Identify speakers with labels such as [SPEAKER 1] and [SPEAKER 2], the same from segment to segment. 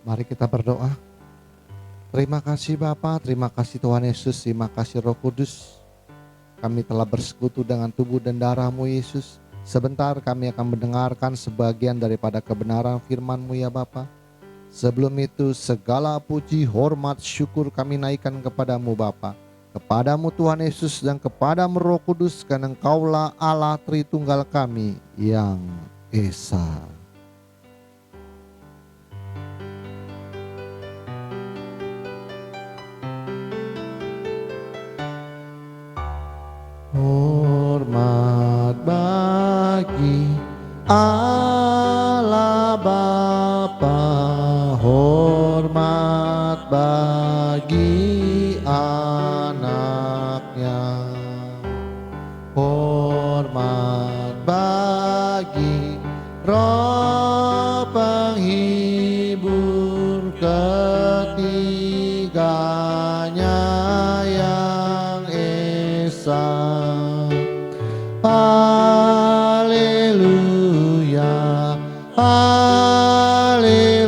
[SPEAKER 1] Mari kita berdoa. Terima kasih Bapa, terima kasih Tuhan Yesus, terima kasih Roh Kudus. Kami telah bersekutu dengan tubuh dan darah-Mu Yesus. Sebentar kami akan mendengarkan sebagian daripada kebenaran firman-Mu ya Bapa. Sebelum itu segala puji, hormat, syukur kami naikkan kepadamu Bapa, kepadamu Tuhan Yesus dan kepadamu Roh Kudus, karena Engkaulah Allah Tritunggal kami yang Esa. Hormat bagi Allah Bapa, hormat bagi anaknya, hormat bagi Roh penghibur ketiganya yang Esa. Haleluya, haleluya,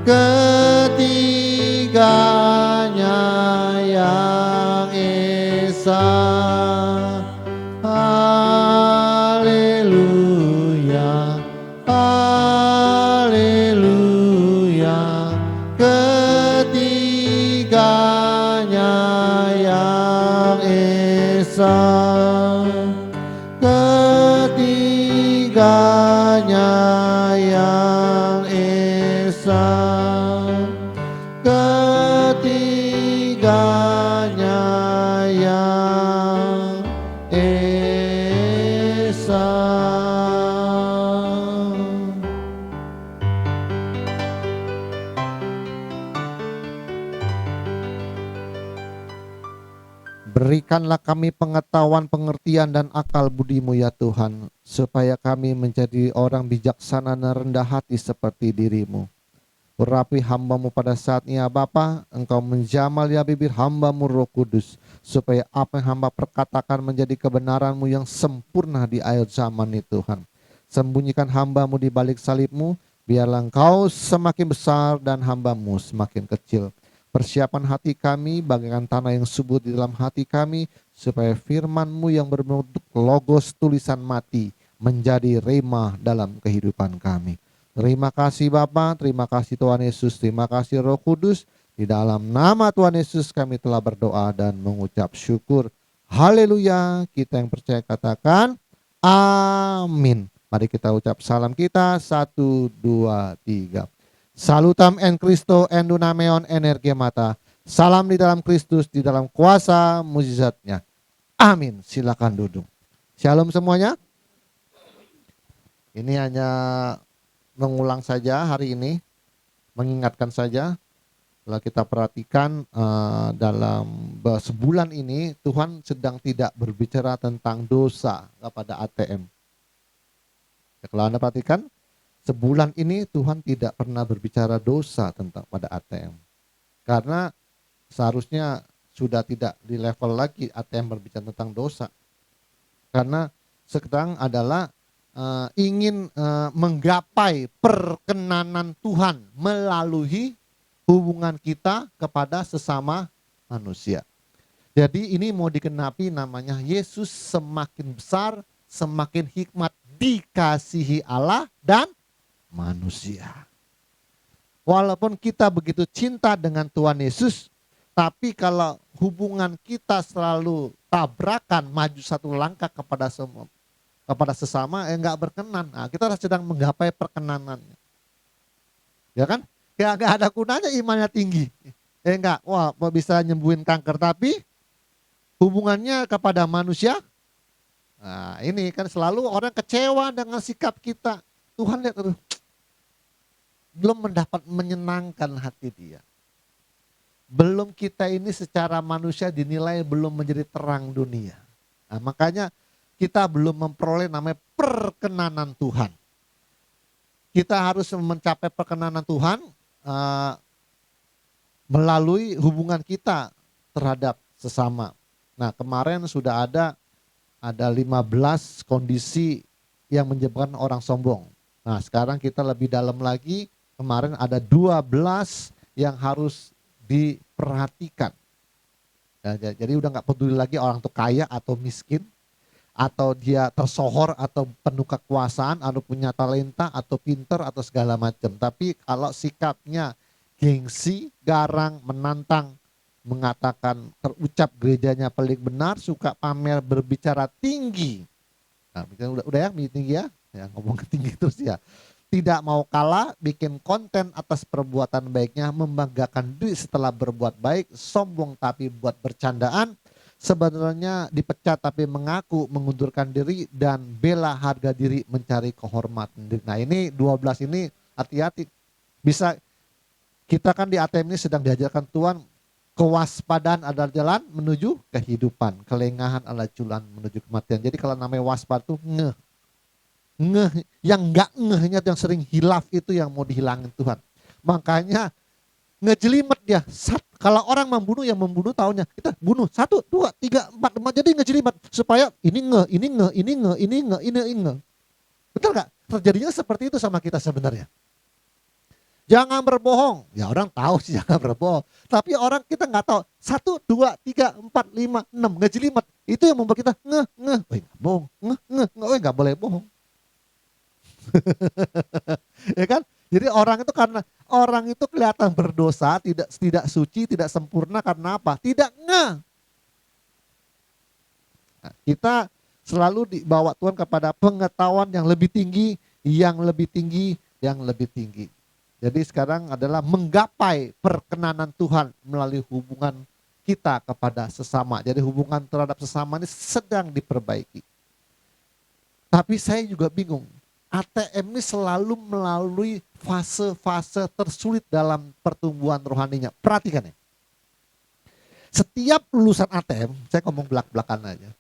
[SPEAKER 1] ketiganya yang Esa. Haleluya, haleluya, ketiganya yang Esa. Ketiganya yang Esa, ketiganya yang Esa. Berikanlah kami pengetahuan, pengertian, dan akal budi-Mu ya Tuhan, supaya kami menjadi orang bijaksana dan rendah hati seperti diri-Mu. Urapi hamba-Mu pada saat ini ya Bapa, Engkau menjamal ya bibir hamba-Mu Roh Kudus, supaya apa yang hamba perkatakan menjadi kebenaran-Mu yang sempurna di akhir zaman ini Tuhan. Sembunyikan hamba-Mu di balik salib-Mu, biarlah Engkau semakin besar dan hamba-Mu semakin kecil. Persiapan hati kami bagaikan tanah yang subur di dalam hati kami, supaya firman-Mu yang berbentuk logos tulisan mati menjadi rema dalam kehidupan kami. Terima kasih Bapa, terima kasih Tuhan Yesus, terima kasih Roh Kudus. Di dalam nama Tuhan Yesus kami telah berdoa dan mengucap syukur. Haleluya, kita yang percaya katakan amin. Mari kita ucap salam kita, 1, 2, 3. Salutam en Christo en dunameon energia mata. Salam di dalam Kristus, di dalam kuasa mujizatnya. Amin. Silakan duduk. Shalom semuanya. Ini hanya mengulang saja hari ini, mengingatkan saja. Kalau kita perhatikan dalam sebulan ini Tuhan sedang tidak berbicara tentang dosa kepada ATM. Ya, kalau Anda perhatikan, sebulan ini Tuhan tidak pernah berbicara dosa tentang pada ATM. Karena seharusnya sudah tidak di level lagi ATM berbicara tentang dosa. Karena sekarang adalah ingin menggapai perkenanan Tuhan melalui hubungan kita kepada sesama manusia. Jadi ini mau dikenapi namanya Yesus semakin besar, semakin hikmat dikasihi Allah dan manusia. Walaupun kita begitu cinta dengan Tuhan Yesus, tapi kalau hubungan kita selalu tabrakan maju satu langkah kepada sesama, nggak berkenan. Nah, kita sedang menggapai perkenanannya, ya kan? Ya nggak ada gunanya imannya tinggi, enggak. Wah, bisa nyembuhin kanker, tapi hubungannya kepada manusia. Nah, ini kan selalu orang kecewa dengan sikap kita. Tuhan lihat, belum mendapat menyenangkan hati dia. Belum kita ini secara manusia dinilai belum menjadi terang dunia. Nah, makanya kita belum memperoleh namanya perkenanan Tuhan. Kita harus mencapai perkenanan Tuhan melalui hubungan kita terhadap sesama. Nah, kemarin sudah ada 15 kondisi yang menyebabkan orang sombong. Nah, sekarang kita lebih dalam lagi kemarin ada 12 yang harus diperhatikan. Jadi udah nggak peduli lagi orang itu kaya atau miskin, atau dia tersohor atau penuh kekuasaan, atau punya talenta atau pinter atau segala macam. Tapi kalau sikapnya gengsi, garang, menantang, mengatakan terucap gerejanya paling benar, suka pamer, berbicara tinggi. Nah, udah ya, tinggi ya ngomong tinggi terus ya. Tidak mau kalah, bikin konten atas perbuatan baiknya, membanggakan diri setelah berbuat baik, sombong tapi buat bercandaan, sebenarnya dipecat tapi mengaku mengundurkan diri, dan bela harga diri mencari kehormatan diri. Nah ini 12 ini hati-hati. Bisa, kita kan di ATM ini sedang diajarkan Tuhan, kewaspadaan adalah jalan menuju kehidupan, kelengahan adalah jalan menuju kematian. Jadi kalau namanya waspada tuh yang enggak ngehnya, yang sering hilaf itu yang mau dihilangin Tuhan. Makanya ngejelimet dia. Kalau orang membunuh, yang membunuh taunya kita bunuh 1, 2, 3, 4, 5, jadi ngejelimet supaya ini nge. Betul nggak? Terjadinya seperti itu sama kita sebenarnya. Jangan berbohong. Ya orang tahu sih jangan berbohong. Tapi orang kita nggak tahu. 1, 2, 3, 4, 5, 6 ngejelimet. Itu yang membuat kita nggak bohong. Nggak boleh bohong. Ya kan? Jadi orang itu, karena orang itu kelihatan berdosa, tidak suci, tidak sempurna karena apa? Tidak ngeh. Nah, kita selalu dibawa Tuhan kepada pengetahuan yang lebih tinggi, yang lebih tinggi, yang lebih tinggi. Jadi sekarang adalah menggapai perkenanan Tuhan melalui hubungan kita kepada sesama. Jadi hubungan terhadap sesama ini sedang diperbaiki. Tapi saya juga bingung. ATM ini selalu melalui fase-fase tersulit dalam pertumbuhan rohaninya. Perhatikan ya. Setiap lulusan ATM, saya ngomong belak-belakan aja,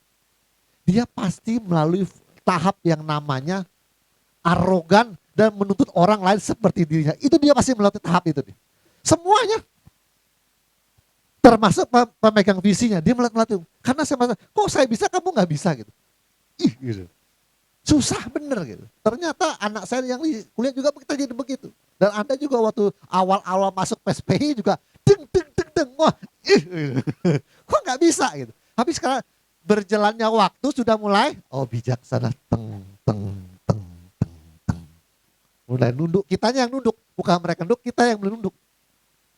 [SPEAKER 1] dia pasti melalui tahap yang namanya arogan dan menuntut orang lain seperti dirinya. Itu dia pasti melalui tahap itu. Semuanya. Termasuk pemegang visinya. Dia melatih. Karena saya merasa, kok saya bisa, kamu nggak bisa gitu. Gitu. Susah bener gitu. Ternyata anak saya yang kuliah juga kita jadi begitu. Dan Anda juga waktu awal-awal masuk PSPI juga deng. Wah, kok nggak bisa gitu. Tapi sekarang berjalannya waktu sudah mulai, bijaksana, teng. Mulai nunduk, kitanya yang nunduk, bukan mereka nunduk, kita yang menunduk.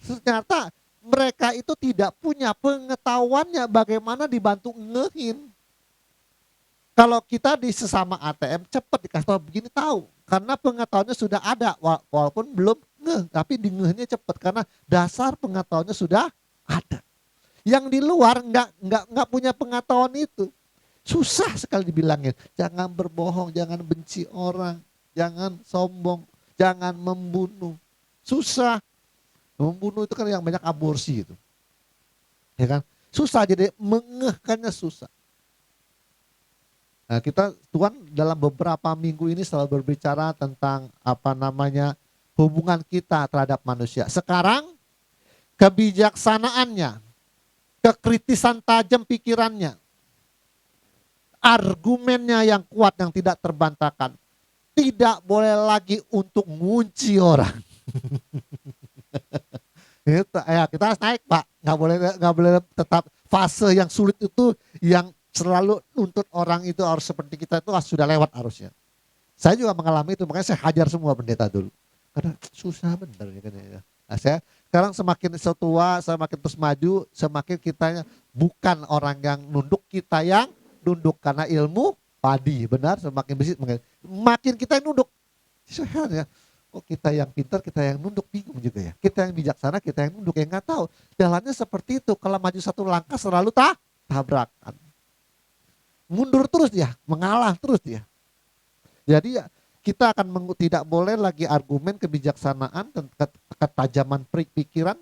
[SPEAKER 1] Ternyata mereka itu tidak punya pengetahuannya bagaimana dibantu ngehin. Kalau kita di sesama ATM cepat dikasih tahu begini, tahu karena pengetahuannya sudah ada, walaupun belum ngeh, tapi di ngehnya cepat karena dasar pengetahuannya sudah ada. Yang di luar nggak punya pengetahuan itu, susah sekali dibilangin. Jangan berbohong, jangan benci orang, jangan sombong, jangan membunuh. Susah. Membunuh itu kan yang banyak aborsi itu, ya kan? Susah, jadi mengehkannya susah. Nah, Tuhan dalam beberapa minggu ini selalu berbicara tentang hubungan kita terhadap manusia. Sekarang kebijaksanaannya, kekritisan tajam pikirannya, argumennya yang kuat yang tidak terbantahkan, tidak boleh lagi untuk ngunci orang. Kita harus naik, Pak. Nggak boleh tetap fase yang sulit itu, yang selalu nuntut orang itu harus seperti kita, itu sudah lewat harusnya. Saya juga mengalami itu, makanya saya hajar semua pendeta dulu. Karena susah bener. Nah, saya sekarang semakin setua, semakin terus maju, semakin kitanya bukan orang yang nunduk, kita yang nunduk. Karena ilmu padi, benar, semakin bersih, makin kita yang nunduk. Ya. Kok kita yang pintar, kita yang nunduk, bingung juga ya. Kita yang bijaksana, kita yang nunduk, yang nggak tahu. Jalannya seperti itu, kalau maju satu langkah selalu tabrakan. Mundur terus dia, mengalah terus dia. Jadi kita akan tidak boleh lagi argumen kebijaksanaan dan ketajaman pikiran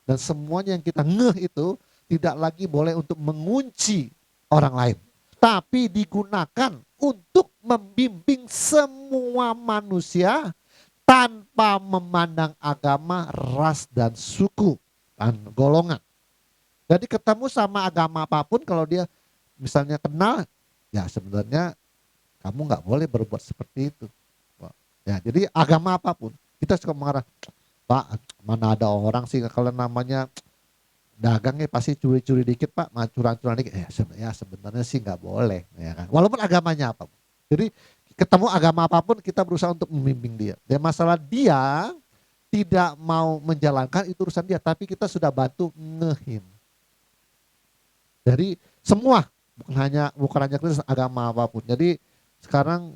[SPEAKER 1] dan semuanya yang kita ngeh itu tidak lagi boleh untuk mengunci orang lain. Tapi digunakan untuk membimbing semua manusia tanpa memandang agama, ras dan suku dan golongan. Jadi ketemu sama agama apapun, kalau dia misalnya kenal, ya sebenarnya kamu nggak boleh berbuat seperti itu. Ya, jadi agama apapun. Kita suka mengarah, Pak, mana ada orang sih kalau namanya dagangnya pasti curi-curi dikit Pak, curang-curang dikit. Ya sebenarnya sih nggak boleh, ya kan. Walaupun agamanya apa. Jadi ketemu agama apapun kita berusaha untuk membimbing dia. Dan masalah dia tidak mau menjalankan itu urusan dia, tapi kita sudah bantu ngehim. Dari semua, bukan hanya Kristen, agama apapun. Jadi sekarang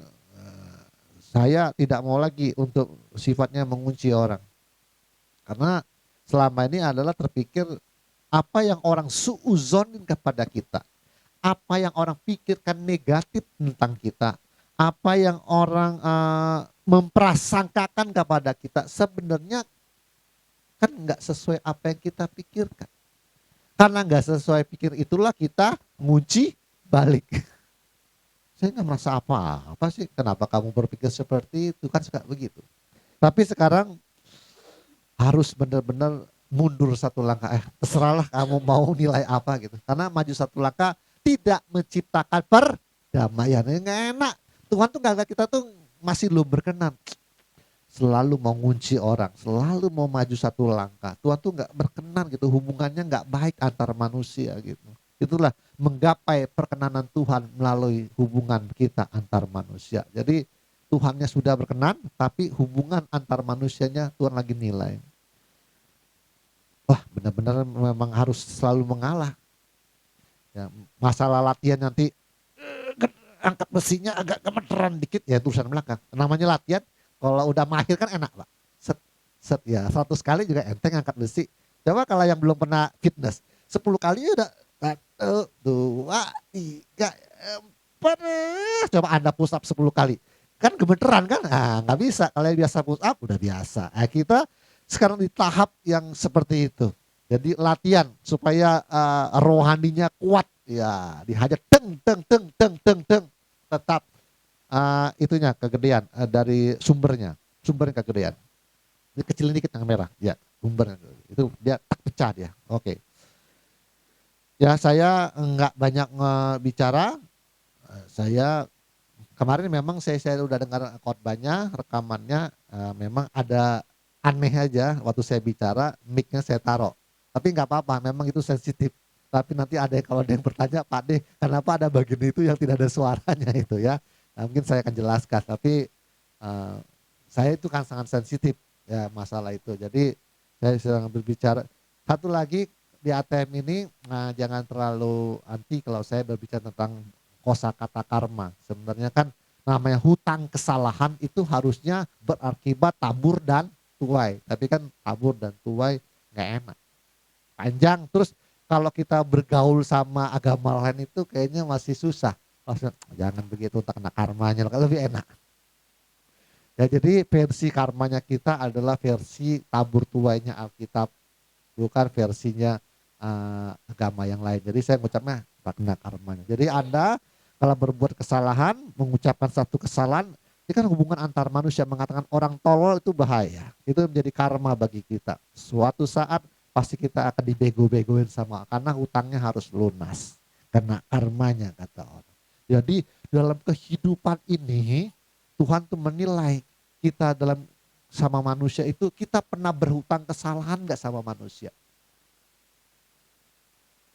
[SPEAKER 1] saya tidak mau lagi untuk sifatnya mengunci orang. Karena selama ini adalah terpikir apa yang orang suuzonin kepada kita, apa yang orang pikirkan negatif tentang kita, apa yang orang memprasangkakan kepada kita, sebenarnya kan nggak sesuai apa yang kita pikirkan. Karena nggak sesuai pikir itulah kita ngunci balik. Saya nggak merasa apa-apa sih, kenapa kamu berpikir seperti itu, kan suka begitu. Tapi sekarang harus benar-benar mundur satu langkah. Terserahlah kamu mau nilai apa gitu. Karena maju satu langkah tidak menciptakan perdamaian. Nggak enak. Tuhan tuh nggak, kita tuh masih belum berkenan. Selalu mau ngunci orang, selalu mau maju satu langkah. Tuhan tuh nggak berkenan gitu, hubungannya nggak baik antar manusia gitu. Itulah menggapai perkenanan Tuhan melalui hubungan kita antar manusia. Jadi Tuhannya sudah berkenan, tapi hubungan antar manusianya Tuhan lagi nilai. Wah, benar-benar memang harus selalu mengalah. Ya, masalah latihan nanti angkat besinya agak gemeteran dikit ya urusan belakang. Namanya latihan, kalau udah mahir kan enak Pak. Set ya 100 kali juga enteng angkat besi. Coba kalau yang belum pernah fitness, 10 kali udah 1, 2, 3, 4. Coba Anda push up 10 kali. Kan gemeteran kan? Nggak bisa. Kalau yang biasa push up udah biasa. Kita sekarang di tahap yang seperti itu. Jadi latihan supaya rohaninya kuat. Ya, dihajar teng. Tetap itunya kegedean dari sumbernya kegedean. Ini kecilin dikit yang merah. Ya, sumbernya itu dia tak pecah dia. Oke. Ya, saya nggak banyak bicara. Saya kemarin memang saya udah dengar khotbahnya, rekamannya, memang ada aneh aja waktu saya bicara, mic-nya saya taruh. Tapi nggak apa-apa, memang itu sensitif. Tapi nanti kalau ada yang bertanya, Pak De, kenapa ada bagian itu yang tidak ada suaranya itu ya? Nah, mungkin saya akan jelaskan. Tapi saya itu kan sangat sensitif ya masalah itu. Jadi saya sedang berbicara. Satu lagi di ATM ini, jangan terlalu anti kalau saya berbicara tentang kosakata karma. Sebenarnya kan namanya hutang kesalahan itu harusnya berakibat tabur dan tuai. Tapi kan tabur dan tuai nggak enak. Panjang. Terus kalau kita bergaul sama agama lain itu kayaknya masih susah. Maksudnya, jangan begitu, tak kena karmanya, lebih enak. Ya, jadi versi karmanya kita adalah versi tabur tuainya Alkitab, bukan versinya agama yang lain. Jadi saya mengucapnya tak kena karmanya. Jadi Anda kalau berbuat kesalahan, mengucapkan satu kesalahan, ini kan hubungan antar manusia, mengatakan orang tolol itu bahaya. Itu menjadi karma bagi kita. Suatu saat pasti kita akan dibego-begoin sama, karena hutangnya harus lunas. Karena karmanya kata orang. Jadi dalam kehidupan ini, Tuhan tuh menilai kita dalam sama manusia itu, kita pernah berhutang kesalahan gak sama manusia?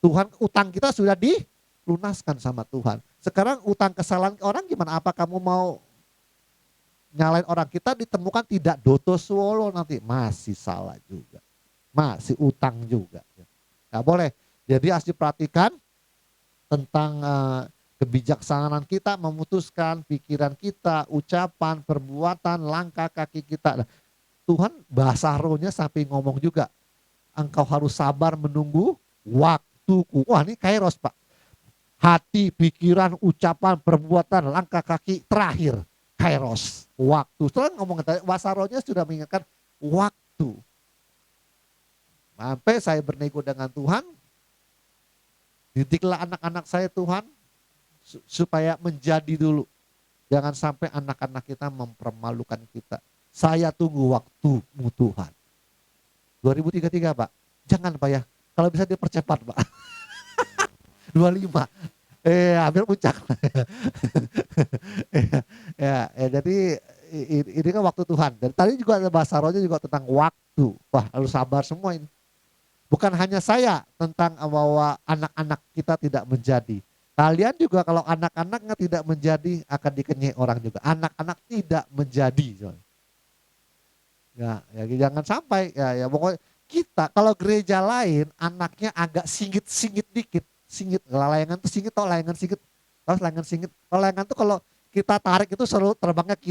[SPEAKER 1] Tuhan, utang kita sudah dilunaskan sama Tuhan. Sekarang utang kesalahan orang gimana? Apa kamu mau nyalain orang? Kita ditemukan tidak doto suolo nanti, masih salah juga, masih utang juga. Gak boleh. Jadi harus diperhatikan tentang kebijaksanaan kita memutuskan pikiran kita, ucapan, perbuatan, langkah kaki kita. Nah, Tuhan bahasa rohnya sampai ngomong juga, engkau harus sabar menunggu waktuku. Wah, ini kairos Pak. Hati, pikiran, ucapan, perbuatan, langkah kaki terakhir. Kairos, waktu. Setelah ngomong bahasa rohnya sudah mengingatkan waktu. Sampai saya bernego dengan Tuhan, didiklah anak-anak saya Tuhan, supaya menjadi dulu. Jangan sampai anak-anak kita mempermalukan kita. Saya tunggu waktumu Tuhan. 2033 Pak. Jangan Pak ya. Kalau bisa dipercepat Pak. 25. Hampir puncak. Jadi ini kan waktu Tuhan. Dan tadi juga ada bahasa rohnya juga tentang waktu. Wah, harus sabar semua ini. Bukan hanya saya tentang bahwa anak-anak kita tidak menjadi. Kalian juga kalau anak-anaknya tidak menjadi akan dikenyai orang juga. Anak-anak tidak menjadi. Ya, jangan sampai ya pokoknya kita kalau gereja lain anaknya agak singit-singit dikit, singit. Layangan tuh singit, tau layangan singit. Tahu layangan singit. Kalau layangan tuh kalau kita tarik itu selalu terbangnya ke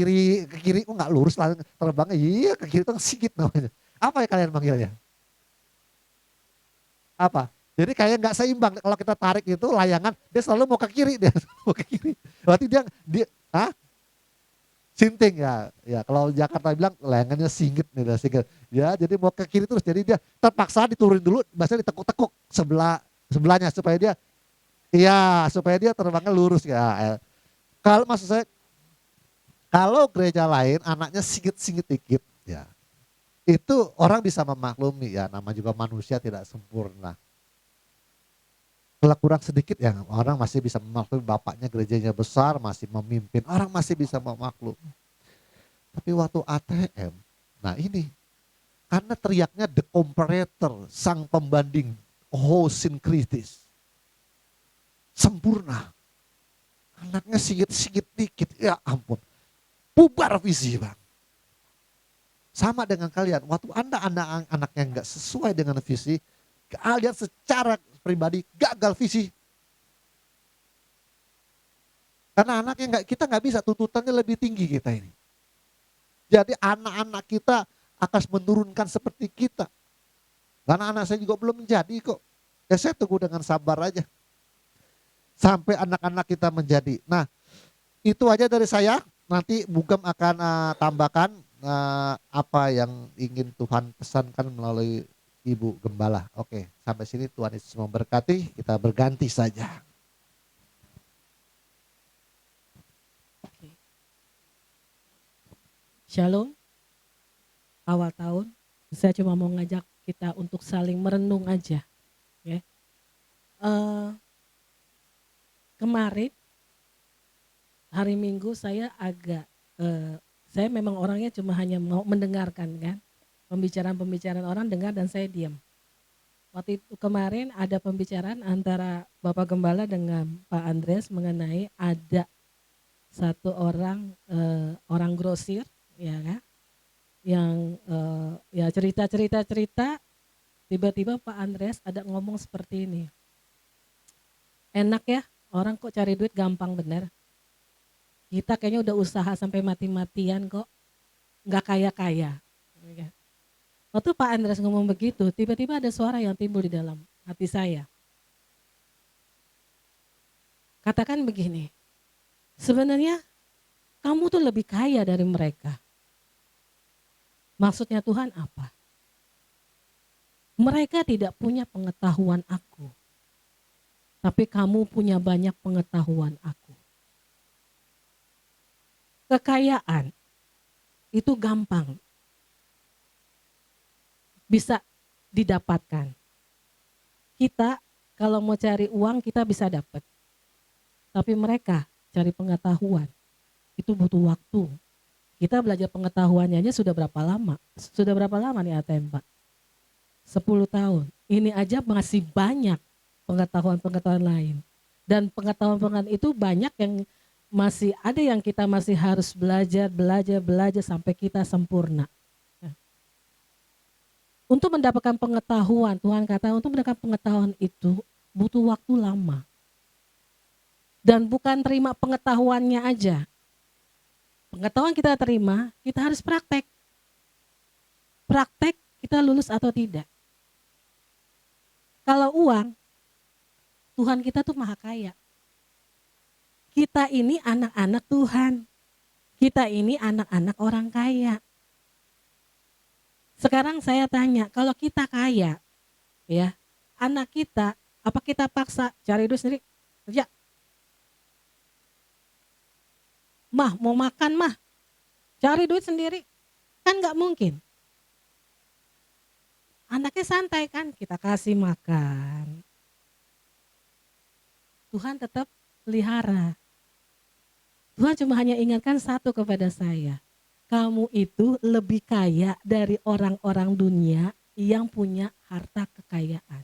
[SPEAKER 1] kiri, nggak lurus lah terbangnya, iya ke kiri itu singit namanya. Apa ya kalian manggilnya? Apa? Jadi kayak nggak seimbang. Kalau kita tarik itu layangan, dia selalu mau ke kiri, dia mau ke kiri. Berarti dia ah sinting ya. Ya kalau Jakarta bilang layangannya singit nih, singit. Ya jadi mau ke kiri terus. Jadi dia terpaksa diturunin dulu, biasanya ditekuk-tekuk sebelahnya supaya dia supaya dia terbangnya lurus ya. Kalau maksud saya kalau gereja lain anaknya singit-singit dikit ya. Itu orang bisa memaklumi ya, nama juga manusia tidak sempurna. Kalau kurang sedikit ya orang masih bisa memaklumi, bapaknya gerejanya besar masih memimpin, orang masih bisa memaklumi. Tapi waktu ATM, nah ini karena teriaknya the comparator, sang pembanding, sinkritis, sempurna. Anaknya singit-singit dikit, ya ampun, bubar visi bang. Sama dengan kalian, waktu Anda anak yang nggak sesuai dengan visi, kalian secara pribadi gagal visi. Karena anaknya kita nggak bisa, tuntutannya lebih tinggi kita ini. Jadi anak-anak kita akan menurunkan seperti kita. Karena anak saya juga belum menjadi kok. Ya saya tunggu dengan sabar aja. Sampai anak-anak kita menjadi. Nah itu aja dari saya. Nanti Bugam akan tambahkan apa yang ingin Tuhan pesankan melalui Ibu Gembala. Oke, sampai sini Tuhan Yesus memberkati. Kita berganti saja.
[SPEAKER 2] Shalom. Awal tahun, saya cuma mau ngajak kita untuk saling merenung aja. Ya. Kemarin hari Minggu saya saya memang orangnya cuma hanya mau mendengarkan kan. Pembicaraan orang dengar dan saya diam. Waktu itu kemarin ada pembicaraan antara Bapak Gembala dengan Pak Andreas mengenai ada satu orang grosir ya kan, yang ya cerita tiba-tiba Pak Andreas ada ngomong seperti ini, enak ya orang kok cari duit gampang bener, kita kayaknya udah usaha sampai mati-matian kok nggak kaya-kaya. Waktu Pak Andreas ngomong begitu, tiba-tiba ada suara yang timbul di dalam hati saya. Katakan begini, sebenarnya kamu tuh lebih kaya dari mereka. Maksudnya Tuhan apa? Mereka tidak punya pengetahuan aku, tapi kamu punya banyak pengetahuan aku. Kekayaan itu gampang, bisa didapatkan. Kita kalau mau cari uang kita bisa dapat, tapi mereka cari pengetahuan itu butuh waktu. Kita belajar pengetahuannya aja sudah berapa lama? Sudah berapa lama nih ATM Pak? 10 tahun. Ini aja masih banyak pengetahuan-pengetahuan lain. Dan pengetahuan-pengetahuan itu banyak yang masih ada yang kita masih harus belajar sampai kita sempurna. Untuk mendapatkan pengetahuan, Tuhan kata untuk mendapatkan pengetahuan itu butuh waktu lama. Dan bukan terima pengetahuannya aja. Pengetahuan kita terima, kita harus praktek. Praktek kita lulus atau tidak. Kalau uang, Tuhan kita tuh maha kaya. Kita ini anak-anak Tuhan. Kita ini anak-anak orang kaya. Sekarang saya tanya, kalau kita kaya, ya, anak kita, apa kita paksa cari duit sendiri? Kerja. Mah, mau makan mah, cari duit sendiri. Kan gak mungkin. Anaknya santai kan, kita kasih makan. Tuhan tetap pelihara. Tuhan cuma hanya ingatkan satu kepada saya. kamu itu lebih kaya dari orang-orang dunia yang punya harta kekayaan.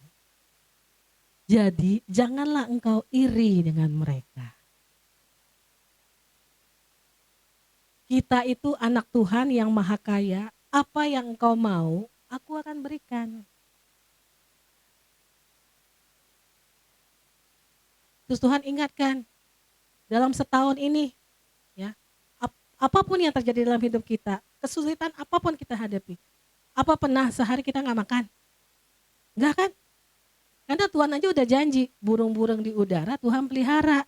[SPEAKER 2] Jadi janganlah engkau iri dengan mereka. Kita itu anak Tuhan yang maha kaya, apa yang engkau mau, aku akan berikan. Terus Tuhan ingatkan, dalam setahun ini, ya, apapun yang terjadi dalam hidup kita, kesulitan apapun kita hadapi, apa pernah sehari kita nggak makan? Enggak kan? Karena Tuhan aja udah janji, burung-burung di udara Tuhan pelihara.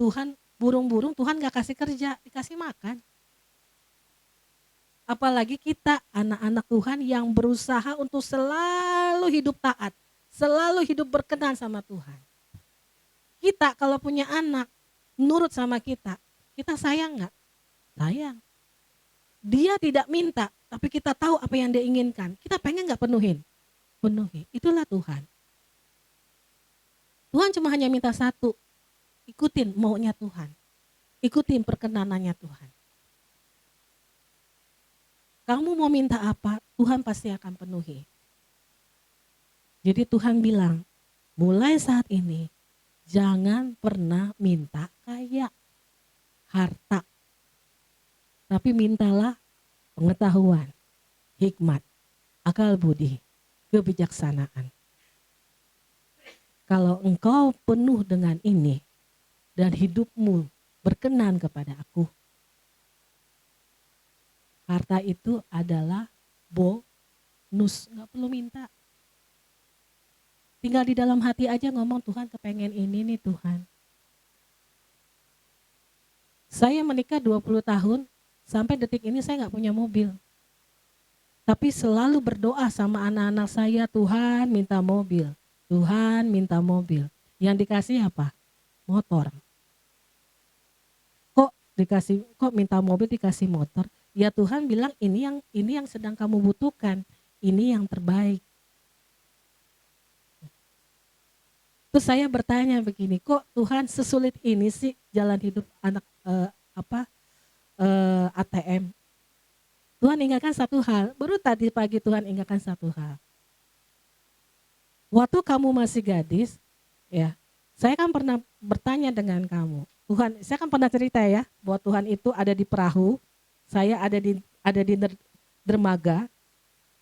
[SPEAKER 2] Tuhan, burung-burung Tuhan gak kasih kerja, dikasih makan. Apalagi kita anak-anak Tuhan yang berusaha untuk selalu hidup taat, selalu hidup berkenan sama Tuhan. Kita kalau punya anak, nurut sama kita sayang gak? Sayang. Dia tidak minta, tapi kita tahu apa yang dia inginkan. Kita pengen gak penuhin? Penuhi. Itulah Tuhan. Tuhan cuma hanya minta satu, ikutin maunya Tuhan. Ikutin perkenanannya Tuhan. Kamu mau minta apa, Tuhan pasti akan penuhi. Jadi Tuhan bilang, mulai saat ini, jangan pernah minta kaya, harta. Tapi mintalah pengetahuan, hikmat, akal budi, kebijaksanaan. Kalau engkau penuh dengan ini dan hidupmu berkenan kepada aku, harta itu adalah bonus, gak perlu minta. Tinggal di dalam hati aja ngomong, Tuhan kepengen ini nih Tuhan. Saya menikah 20 tahun, sampai detik ini saya gak punya mobil. Tapi selalu berdoa sama anak-anak saya, Tuhan minta mobil. Tuhan minta mobil. Yang dikasih apa? Motor. Kok minta mobil dikasih motor? Ya Tuhan bilang ini yang sedang kamu butuhkan. Ini yang terbaik. Terus saya bertanya begini, kok Tuhan sesulit ini sih jalan hidup anak ATM? Tuhan ingatkan satu hal, baru tadi pagi Tuhan ingatkan satu hal. Waktu kamu masih gadis, ya, saya kan pernah bertanya dengan kamu. Tuhan, saya kan pernah cerita ya, bahwa Tuhan itu ada di perahu, saya ada di dermaga,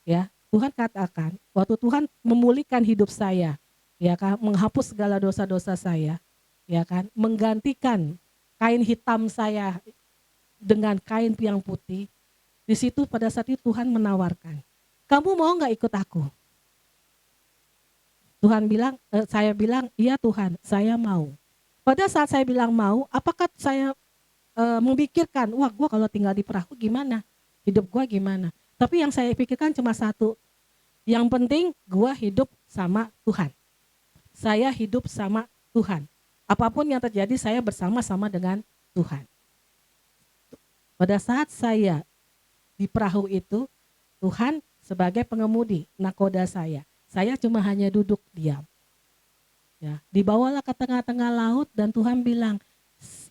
[SPEAKER 2] ya. Tuhan katakan, waktu Tuhan memulihkan hidup saya, ya kan, menghapus segala dosa-dosa saya, ya kan, menggantikan kain hitam saya dengan kain yang putih. Di situ pada saat itu Tuhan menawarkan, kamu mau nggak ikut aku? Saya bilang, iya Tuhan, saya mau. Pada saat saya bilang mau, apakah saya memikirkan, wah gue kalau tinggal di perahu gimana? Hidup gue gimana? Tapi yang saya pikirkan cuma satu, yang penting gue hidup sama Tuhan. Saya hidup sama Tuhan. Apapun yang terjadi saya bersama-sama dengan Tuhan. Pada saat saya di perahu itu, Tuhan sebagai pengemudi, nakoda saya. Saya cuma hanya duduk diam. Ya, dibawalah ke tengah-tengah laut dan Tuhan bilang,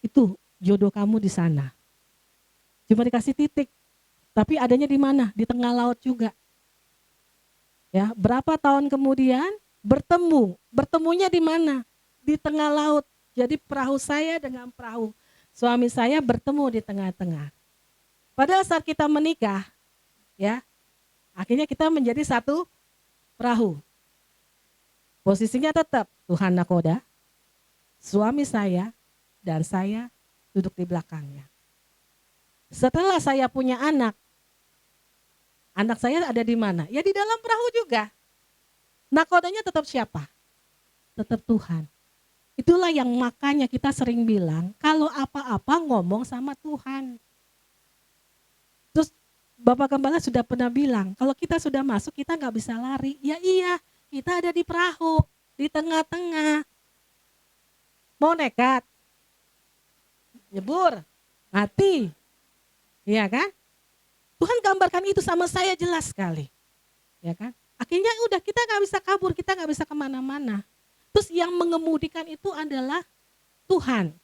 [SPEAKER 2] itu jodoh kamu di sana. Cuma dikasih titik. Tapi adanya di mana? Di tengah laut juga. Ya, berapa tahun kemudian bertemu. Bertemunya di mana? Di tengah laut. Jadi perahu saya dengan perahu suami saya bertemu di tengah-tengah. Pada saat kita menikah, ya, akhirnya kita menjadi satu perahu. Posisinya tetap Tuhan nakoda, suami saya dan saya duduk di belakangnya. Setelah saya punya anak saya ada di mana? Ya di dalam perahu juga. Nakodanya tetap siapa? Tetap Tuhan. Itulah yang makanya kita sering bilang, kalau apa-apa ngomong sama Tuhan. Terus Bapak Gembala sudah pernah bilang, kalau kita sudah masuk kita gak bisa lari. Ya iya, kita ada di perahu, di tengah-tengah. Mau nekat? Nyebur, mati. Iya kan? Tuhan gambarkan itu sama saya jelas sekali. Ya kan? Akhirnya udah kita gak bisa kabur, kita gak bisa kemana-mana. Terus yang mengemudikan itu adalah Tuhan.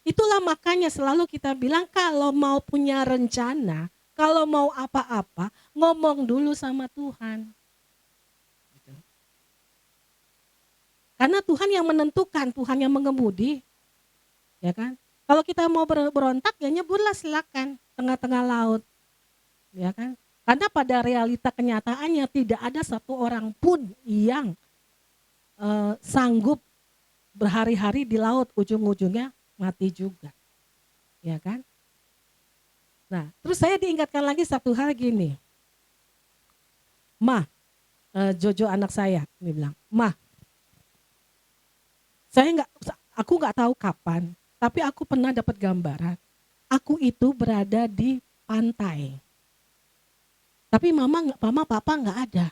[SPEAKER 2] Itulah makanya selalu kita bilang kalau mau punya rencana, Kalau mau apa-apa, ngomong dulu sama Tuhan. Gitu. Karena Tuhan yang menentukan, Tuhan yang mengemudi, ya kan? Kalau kita mau berontak, ya nyeburlah silakan tengah-tengah laut, ya kan? Karena pada realita kenyataannya tidak ada satu orang pun yang sanggup berhari-hari di laut, ujung-ujungnya mati juga, ya kan? Nah, terus saya diingatkan lagi satu hal gini, "Ma," Jojo anak saya, dia bilang, "Ma, aku nggak tahu kapan, tapi aku pernah dapat gambaran. Aku itu berada di pantai, tapi mama papa nggak ada."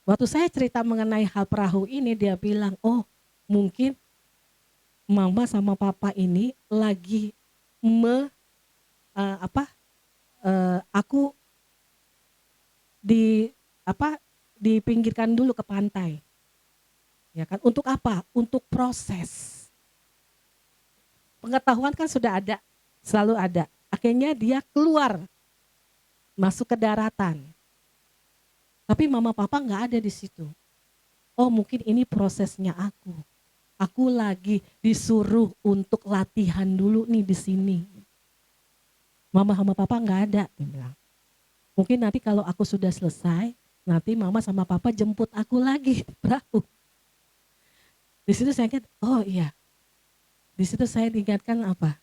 [SPEAKER 2] Waktu saya cerita mengenai hal perahu ini, dia bilang, "Oh, mungkin mama sama papa ini lagi apa, aku di apa, dipinggirkan dulu ke pantai." Ya kan, untuk apa? Untuk proses. Pengetahuan kan sudah ada, selalu ada. Akhirnya dia keluar, masuk ke daratan. Tapi mama papa nggak ada di situ. Oh, mungkin ini prosesnya aku. Aku lagi disuruh untuk latihan dulu nih di sini. Mama sama papa nggak ada, dia bilang. Mungkin nanti kalau aku sudah selesai, nanti mama sama papa jemput aku lagi di perahu. Di situ saya ingat, oh iya. Di situ saya diingatkan apa?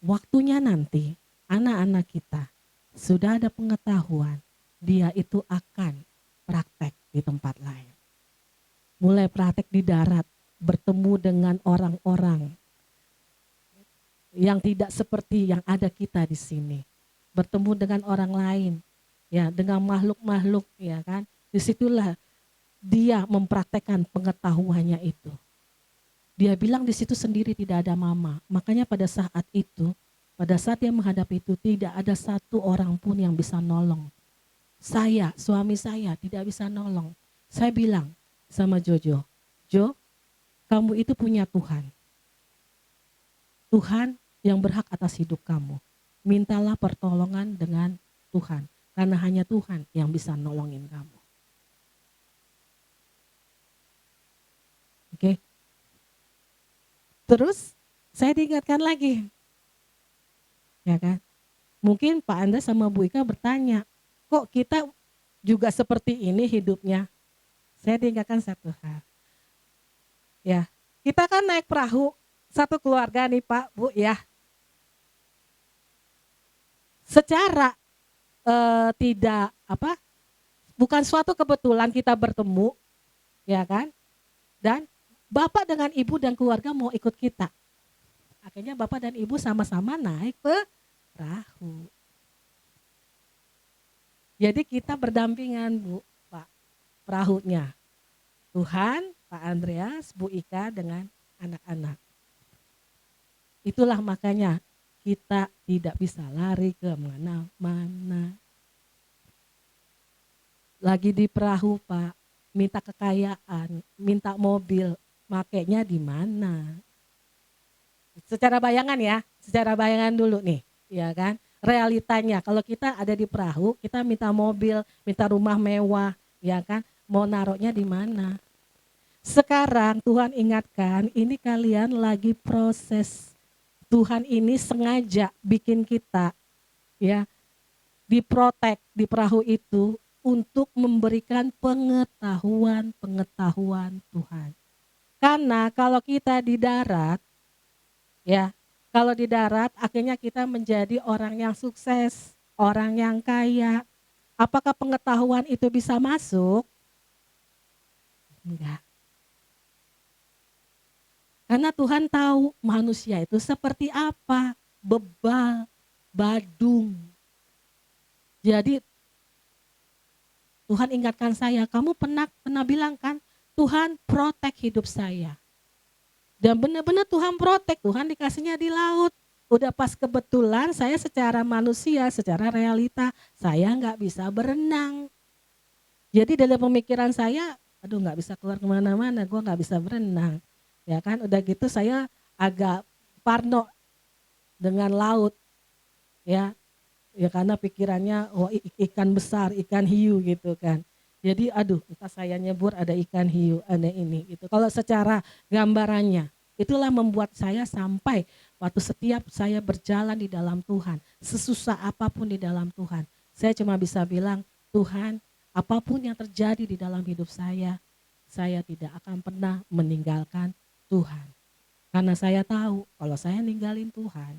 [SPEAKER 2] Waktunya nanti anak-anak kita sudah ada pengetahuan, dia itu akan praktek di tempat lain. Mulai praktek di darat, bertemu dengan orang-orang yang tidak seperti yang ada kita di sini. Bertemu dengan orang lain, ya, dengan makhluk-makhluk, ya kan. Disitulah dia mempraktekkan pengetahuannya itu. Dia bilang di situ sendiri tidak ada mama. Makanya pada saat itu, pada saat dia menghadapi itu, tidak ada satu orang pun yang bisa nolong. Saya, suami saya tidak bisa nolong. Saya bilang sama Jojo, Jo, kamu itu punya Tuhan. Tuhan yang berhak atas hidup kamu. Mintalah pertolongan dengan Tuhan. Karena hanya Tuhan yang bisa nolongin kamu. Oke. Terus saya diingatkan lagi, ya kan? Mungkin Pak Anda sama Bu Ika bertanya, kok kita juga seperti ini hidupnya? Saya diingatkan satu hal, ya, kita kan naik perahu satu keluarga nih Pak, Bu, ya. Secara tidak apa, bukan suatu kebetulan kita bertemu, ya kan? Dan Bapak dengan Ibu dan keluarga mau ikut kita. Akhirnya Bapak dan Ibu sama-sama naik perahu. Jadi kita berdampingan, Bu, Pak, perahunya. Tuhan, Pak Andreas, Bu Ika dengan anak-anak. Itulah makanya kita tidak bisa lari ke mana-mana. Lagi di perahu, Pak, minta kekayaan, minta mobil, makainya di mana? Secara bayangan ya, secara bayangan dulu nih, ya kan? Realitanya kalau kita ada di perahu, kita minta mobil, minta rumah mewah, ya kan? Mau naruhnya di mana? Sekarang Tuhan ingatkan, ini kalian lagi proses. Tuhan ini sengaja bikin kita, ya, diprotek di perahu itu untuk memberikan pengetahuan Tuhan. Karena kalau kita di darat, ya, kalau di darat akhirnya kita menjadi orang yang sukses, orang yang kaya. Apakah pengetahuan itu bisa masuk? Enggak. Karena Tuhan tahu manusia itu seperti apa, bebal, badung. Jadi Tuhan ingatkan saya, kamu pernah bilang kan, Tuhan protek hidup saya. Dan benar-benar Tuhan protek, Tuhan dikasihnya di laut. Udah pas kebetulan saya secara manusia, secara realita, saya nggak bisa berenang. Jadi dalam pemikiran saya, aduh nggak bisa keluar kemana-mana, gue nggak bisa berenang. Ya kan, udah gitu saya agak parno dengan laut. ya. Ya karena pikirannya, oh ikan besar, ikan hiu gitu kan. Jadi aduh entah saya nyebur ada ikan hiu, ada ini gitu. Kalau secara gambarannya, itulah membuat saya sampai waktu setiap saya berjalan di dalam Tuhan, sesusah apapun di dalam Tuhan, saya cuma bisa bilang, Tuhan apapun yang terjadi di dalam hidup saya tidak akan pernah meninggalkan Tuhan. Karena saya tahu kalau saya ninggalin Tuhan,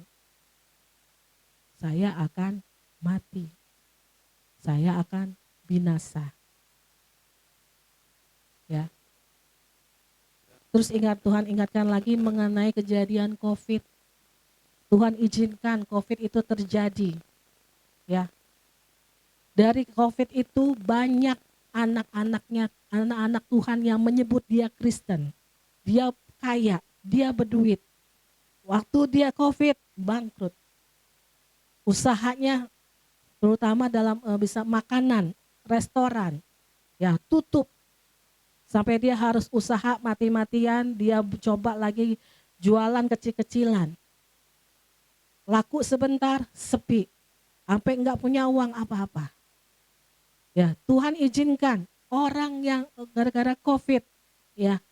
[SPEAKER 2] saya akan mati. Saya akan binasa. Ya. Terus Tuhan ingatkan lagi mengenai kejadian COVID. Tuhan izinkan COVID itu terjadi. Ya. Dari COVID itu banyak anak-anak Tuhan yang menyebut dia Kristen. Dia kaya, dia berduit. Waktu dia COVID bangkrut. Usahanya terutama dalam bisa makanan, restoran, ya tutup. Sampai dia harus usaha mati-matian, dia coba lagi jualan kecil-kecilan. Laku sebentar, sepi. Sampai enggak punya uang apa-apa. Ya, Tuhan izinkan orang yang gara-gara COVID, ya,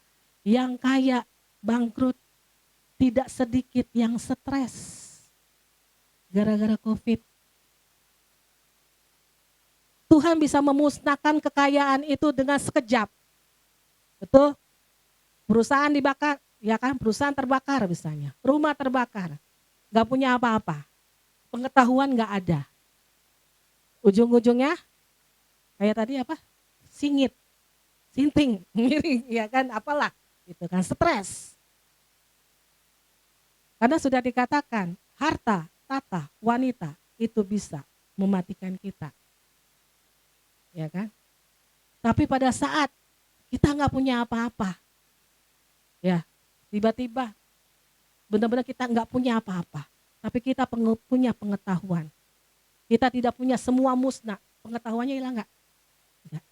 [SPEAKER 2] yang kaya bangkrut, tidak sedikit yang stres gara-gara COVID. Tuhan bisa memusnahkan kekayaan itu dengan sekejap. Betul? Perusahaan dibakar, ya kan? Perusahaan terbakar misalnya, rumah terbakar, nggak punya apa-apa, pengetahuan nggak ada. Ujung-ujungnya kayak tadi apa? Singit, sinting, miring, ya kan? Apalah, itu kan stres. Karena sudah dikatakan harta, tata, wanita itu bisa mematikan kita, ya kan? Tapi pada saat kita nggak punya apa-apa, ya tiba-tiba benar-benar kita nggak punya apa-apa, tapi kita punya pengetahuan. Kita tidak punya semua musnah, pengetahuannya hilang nggak? Nggak.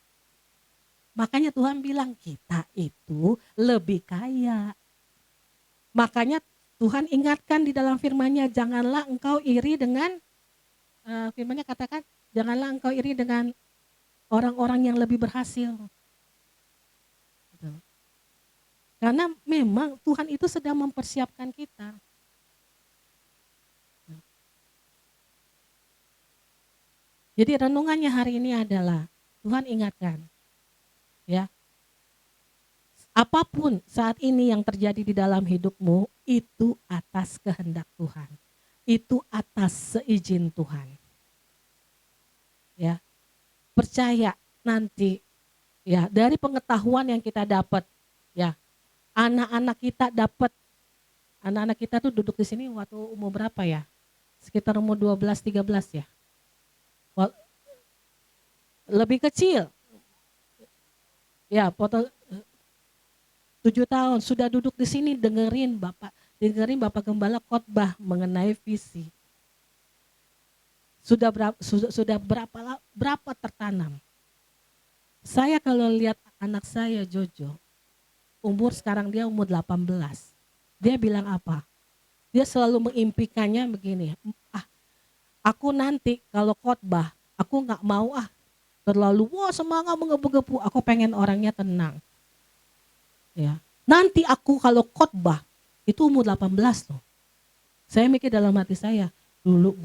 [SPEAKER 2] Makanya Tuhan bilang kita itu lebih kaya. Makanya Tuhan ingatkan di dalam firman-Nya, janganlah engkau iri dengan, firman-Nya katakan, janganlah engkau iri dengan orang-orang yang lebih berhasil. Gitu. Karena memang Tuhan itu sedang mempersiapkan kita. Jadi renungannya hari ini adalah Tuhan ingatkan, ya, apapun saat ini yang terjadi di dalam hidupmu itu atas kehendak Tuhan, itu atas seizin Tuhan. Ya, percaya nanti, ya dari pengetahuan yang kita dapat, ya anak-anak kita dapat, anak-anak kita tuh duduk di sini waktu umur berapa ya? Sekitar umur 12-13 ya. Lebih kecil. Ya, foto 7 tahun sudah duduk di sini dengerin Bapak Gembala khotbah mengenai visi. Sudah berapa tertanam. Saya kalau lihat anak saya Jojo, umur sekarang dia umur 18. Dia bilang apa? Dia selalu mengimpikannya begini, aku nanti kalau khotbah, aku nggak mau terlalu semangat menggebu-gebu, aku pengen orangnya tenang. Ya. Nanti aku kalau khotbah itu umur 18 loh. Saya mikir dalam hati saya, dulu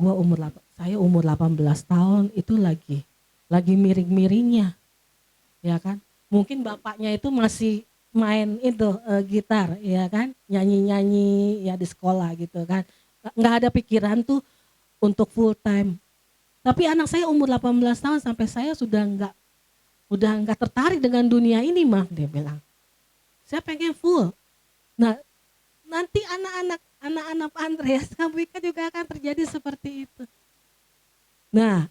[SPEAKER 2] saya umur 18 tahun itu lagi miring-miringnya. Ya kan? Mungkin bapaknya itu masih main itu gitar, ya kan? Nyanyi-nyanyi ya di sekolah gitu kan. Nggak ada pikiran tuh untuk full time. Tapi anak saya umur 18 tahun sampai saya udah nggak tertarik dengan dunia ini mah, dia bilang. Saya pengen full. Nah, nanti anak-anak Andreas Kambuika juga akan terjadi seperti itu. Nah,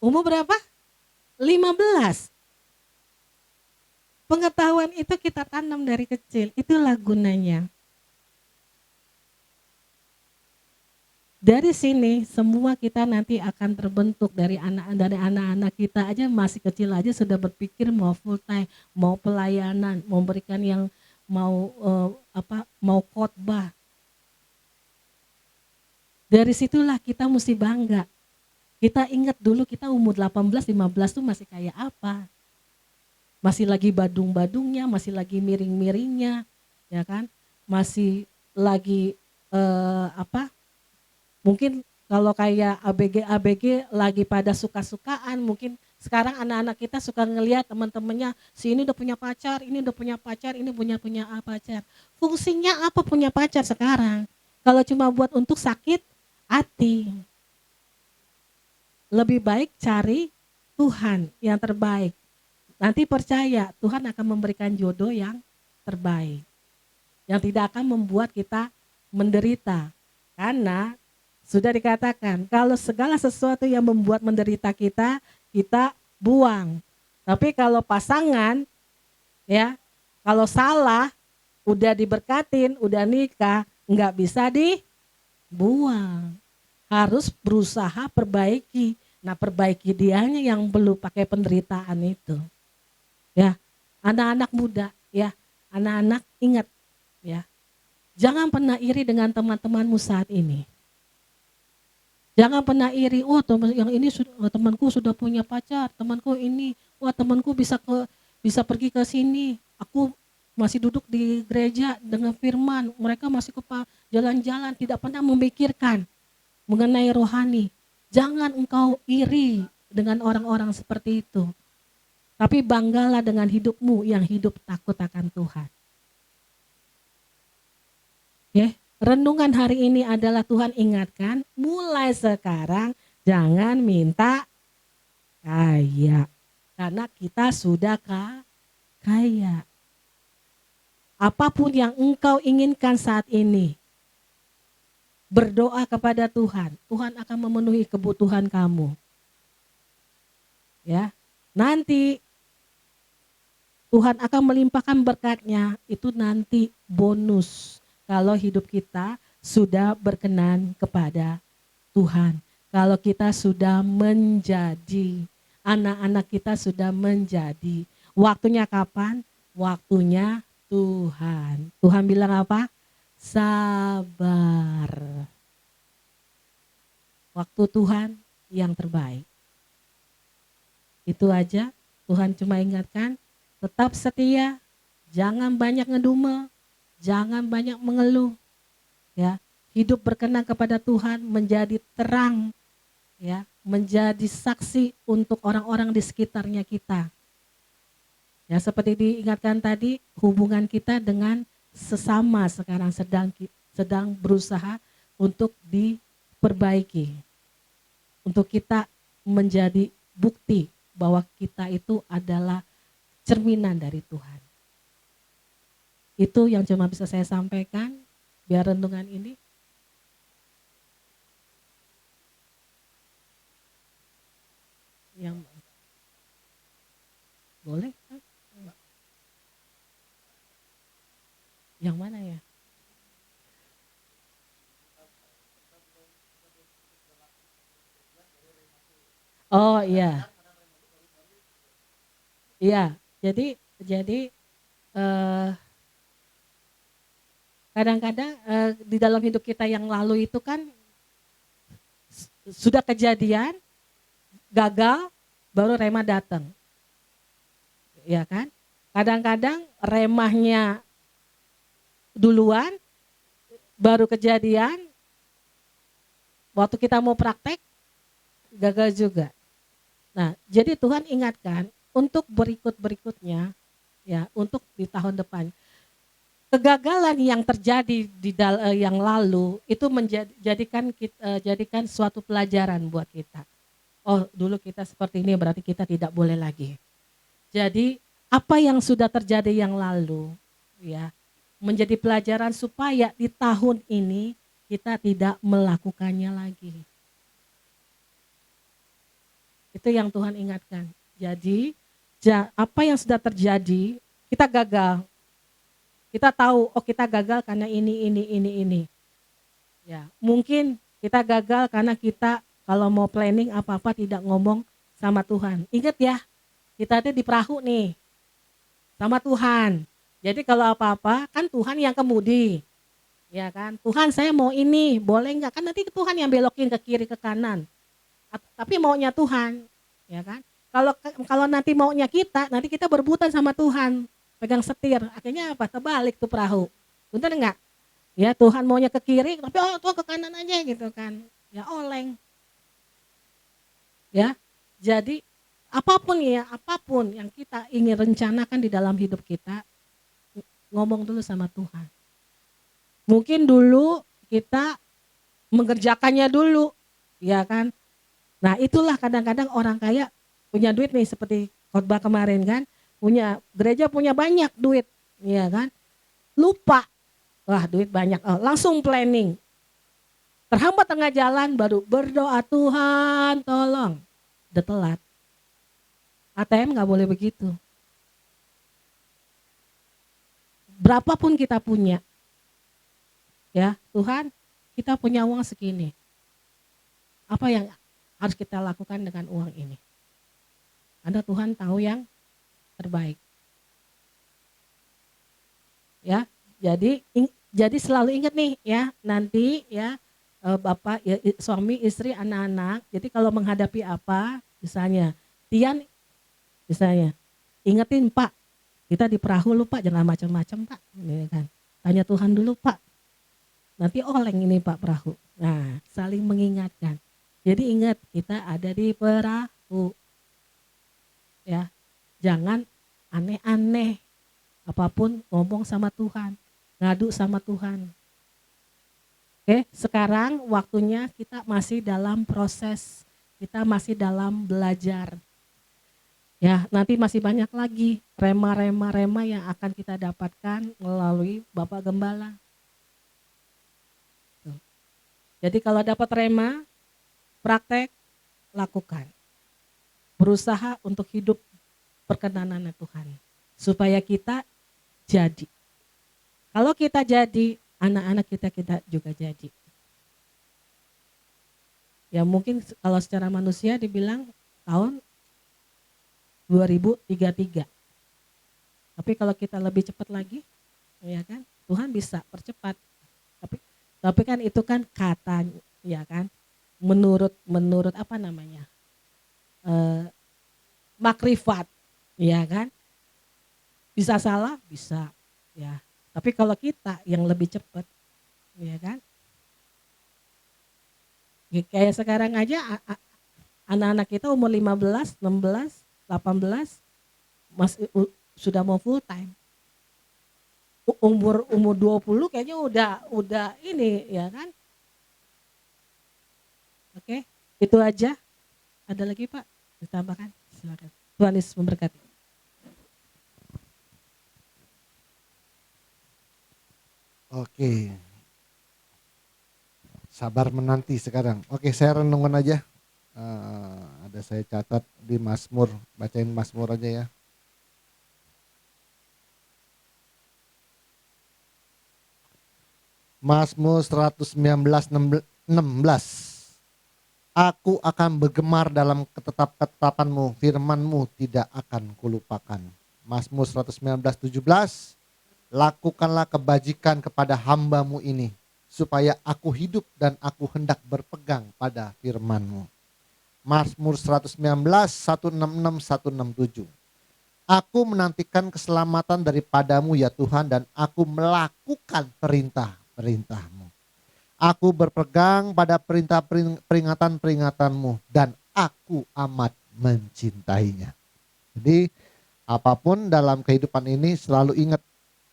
[SPEAKER 2] umur berapa? 15. Pengetahuan itu kita tanam dari kecil, itulah gunanya. Dari sini semua kita nanti akan terbentuk dari anak-anak kita aja masih kecil aja sudah berpikir mau full time, mau pelayanan, mau berikan yang mau khotbah. Dari situlah kita mesti bangga. Kita ingat dulu kita umur 18, 15 tuh masih kayak apa. Masih lagi badung-badungnya, masih lagi miring-miringnya, ya kan? Masih lagi apa? Mungkin kalau kayak ABG lagi pada suka-sukaan, mungkin sekarang anak-anak kita suka ngelihat teman-temannya, si ini udah punya pacar, ini udah punya pacar, ini punya pacar. Fungsinya apa punya pacar sekarang? Kalau cuma buat untuk sakit hati, lebih baik cari Tuhan yang terbaik. Nanti percaya Tuhan akan memberikan jodoh yang terbaik, yang tidak akan membuat kita menderita. Karena sudah dikatakan kalau segala sesuatu yang membuat menderita kita, kita buang. Tapi kalau pasangan, ya, kalau salah, udah diberkatin, udah nikah, nggak bisa dibuang. Harus berusaha perbaiki. Nah, perbaiki dianya yang belum pakai penderitaan itu. Ya, anak-anak muda, ya, anak-anak ingat, ya, jangan pernah iri dengan teman-temanmu saat ini. Jangan pernah iri, oh teman yang ini temanku sudah punya pacar, temanku ini, wah temanku bisa pergi ke sini. Aku masih duduk di gereja dengan firman, mereka masih jalan-jalan, tidak pernah memikirkan mengenai rohani. Jangan engkau iri dengan orang-orang seperti itu. Tapi banggalah dengan hidupmu yang hidup takut akan Tuhan. Ya, renungan hari ini adalah Tuhan ingatkan, mulai sekarang jangan minta kaya. Karena kita sudah kaya. Apapun yang engkau inginkan saat ini, berdoa kepada Tuhan. Tuhan akan memenuhi kebutuhan kamu. Ya, nanti Tuhan akan melimpahkan berkat-Nya, itu nanti bonus. Kalau hidup kita sudah berkenan kepada Tuhan. Kalau kita sudah menjadi, anak-anak kita sudah menjadi. Waktunya kapan? Waktunya Tuhan. Tuhan bilang apa? Sabar. Waktu Tuhan yang terbaik. Itu aja, Tuhan cuma ingatkan, tetap setia, jangan banyak ngedumel, jangan banyak mengeluh, ya. Hidup berkenan kepada Tuhan menjadi terang, ya, menjadi saksi untuk orang-orang di sekitarnya kita. Ya, seperti diingatkan tadi, hubungan kita dengan sesama sekarang sedang berusaha untuk diperbaiki. Untuk kita menjadi bukti bahwa kita itu adalah cerminan dari Tuhan. Itu yang cuma bisa saya sampaikan biar renungan ini. Yang boleh? Yang mana ya? Oh iya. Iya, jadi eh, kadang-kadang di dalam hidup kita yang lalu itu kan sudah kejadian, gagal, baru remah datang. Ya kan? Kadang-kadang remahnya duluan, baru kejadian, waktu kita mau praktek, gagal juga. Nah, jadi Tuhan ingatkan untuk berikut-berikutnya, ya, untuk di tahun depan. Kegagalan yang terjadi di yang lalu itu jadikan suatu pelajaran buat kita. Oh, dulu kita seperti ini berarti kita tidak boleh lagi. Jadi apa yang sudah terjadi yang lalu, ya, menjadi pelajaran supaya di tahun ini kita tidak melakukannya lagi. Itu yang Tuhan ingatkan. Jadi apa yang sudah terjadi, kita gagal. Kita tahu, oh kita gagal karena ini. Ya, mungkin kita gagal karena kita kalau mau planning apa-apa tidak ngomong sama Tuhan. Ingat ya, kita ada di perahu nih sama Tuhan. Jadi kalau apa-apa kan Tuhan yang kemudi. Ya kan? Tuhan saya mau ini, boleh nggak? Kan nanti Tuhan yang belokin ke kiri ke kanan. Tapi maunya Tuhan, ya kan? Kalau nanti maunya kita, nanti kita berebutan sama Tuhan, pegang setir. Akhirnya apa? Kebalik tuh perahu. Bener nggak? Ya Tuhan maunya ke kiri, tapi oh Tuhan ke kanan aja gitu kan. Ya oleng, ya. Jadi apapun yang kita ingin rencanakan di dalam hidup kita, ngomong dulu sama Tuhan. Mungkin dulu kita mengerjakannya dulu, ya kan? Nah itulah kadang-kadang orang kaya punya duit nih seperti khotbah kemarin kan, gereja punya banyak duit, ya kan? Lupa, wah duit banyak, langsung planning. Terhambat tengah jalan baru berdoa Tuhan tolong, udah telat. ATM nggak boleh begitu. Berapapun kita punya, ya Tuhan kita punya uang segini. Apa yang harus kita lakukan dengan uang ini? Karena Tuhan tahu yang terbaik. Ya, jadi selalu ingat nih ya, nanti ya Bapak, ya, suami, istri, anak-anak. Jadi kalau menghadapi apa, misalnya Tian, misalnya ingetin Pak, kita di perahu lu Pak, jangan macam-macam Pak, ini kan. Tanya Tuhan dulu Pak, nanti oleng ini Pak perahu. Nah, saling mengingatkan. Jadi ingat kita ada di perahu, ya. Jangan aneh-aneh, apapun ngomong sama Tuhan, ngadu sama Tuhan. Oke, sekarang waktunya kita masih dalam proses, kita masih dalam belajar. Ya, nanti masih banyak lagi rema yang akan kita dapatkan melalui Bapak Gembala. Tuh. Jadi kalau dapat rema, praktek, lakukan. Berusaha untuk hidup perkenanan Tuhan. Supaya kita jadi. Kalau kita jadi, anak-anak kita juga jadi. Ya mungkin kalau secara manusia dibilang tahun 2033. Tapi kalau kita lebih cepat lagi, ya kan, Tuhan bisa percepat. Tapi kan itu kan kata, ya kan, menurut apa namanya, makrifat, ya kan, bisa salah, bisa, ya. Tapi kalau kita yang lebih cepat, ya kan, kayak sekarang aja anak-anak kita umur 15, 16, 18 masih sudah mau full time. Umur 20 kayaknya udah ini ya kan. Oke, itu aja. Ada lagi Pak? Ditambahkan? Silakan. Tuhan Yesus memberkati.
[SPEAKER 1] Oke. Sabar menanti sekarang. Oke, saya renungan aja. Ada saya catat di Mazmur, bacain Mazmur aja ya. Mazmur 119:16. Aku akan bergemar dalam ketetapan-Mu, firman-Mu tidak akan kulupakan. Mazmur 119:17. Lakukanlah kebajikan kepada hamba-Mu ini, supaya aku hidup dan aku hendak berpegang pada firman-Mu. Mazmur 119, 166, 167. Aku menantikan keselamatan daripadamu ya Tuhan, dan aku melakukan perintah-perintah-Mu. Aku berpegang pada peringatan-peringatanmu, dan aku amat mencintainya. Jadi apapun dalam kehidupan ini selalu ingat,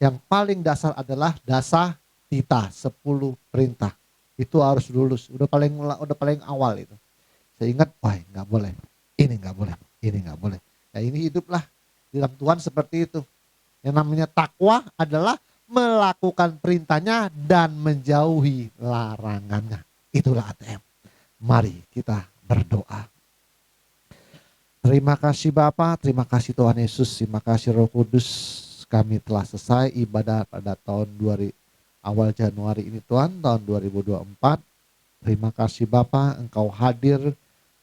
[SPEAKER 1] yang paling dasar adalah dasar tita, 10 perintah. Itu harus lulus, udah paling awal itu. Saya ingat, wah nggak boleh, ini nggak boleh, ini nggak boleh. Ya ini hiduplah di dalam Tuhan seperti itu. Yang namanya takwa adalah melakukan perintahnya dan menjauhi larangannya. Itulah ATM. Mari kita berdoa. Terima kasih Bapa, terima kasih Tuhan Yesus, terima kasih Roh Kudus. Kami telah selesai ibadah pada awal Januari ini Tuhan, tahun 2024. Terima kasih Bapa, Engkau hadir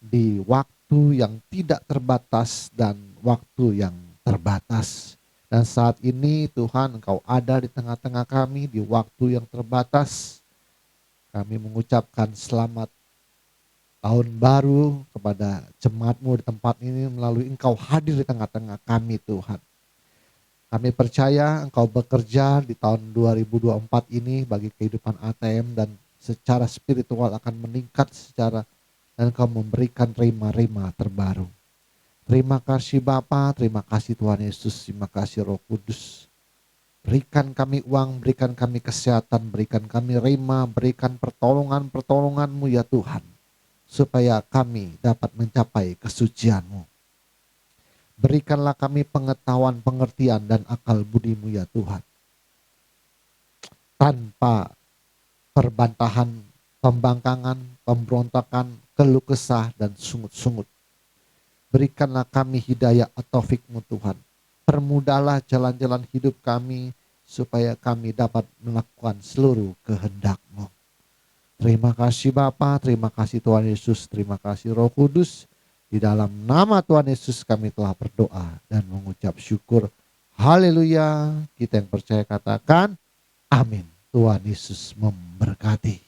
[SPEAKER 1] di waktu yang tidak terbatas dan waktu yang terbatas. Dan saat ini Tuhan, Engkau ada di tengah-tengah kami di waktu yang terbatas. Kami mengucapkan selamat tahun baru kepada jemaat-Mu di tempat ini melalui Engkau hadir di tengah-tengah kami Tuhan. Kami percaya Engkau bekerja di tahun 2024 ini bagi kehidupan ATM dan secara spiritual akan meningkat dan Engkau memberikan rema-rema terbaru. Terima kasih Bapa, terima kasih Tuhan Yesus, terima kasih Roh Kudus. Berikan kami uang, berikan kami kesehatan, berikan kami rema, berikan pertolongan-pertolongan-Mu ya Tuhan. Supaya kami dapat mencapai kesucian-Mu. Berikanlah kami pengetahuan, pengertian, dan akal budi-Mu ya Tuhan. Tanpa perbantahan, pembangkangan, pemberontakan, keluh kesah, dan sungut-sungut. Berikanlah kami hidayah atau taufik-Mu Tuhan. Permudahlah jalan-jalan hidup kami supaya kami dapat melakukan seluruh kehendak-Mu. Terima kasih Bapa, terima kasih Tuhan Yesus, terima kasih Roh Kudus. Di dalam nama Tuhan Yesus kami telah berdoa dan mengucap syukur. Haleluya. Kita yang percaya katakan amin. Tuhan Yesus memberkati.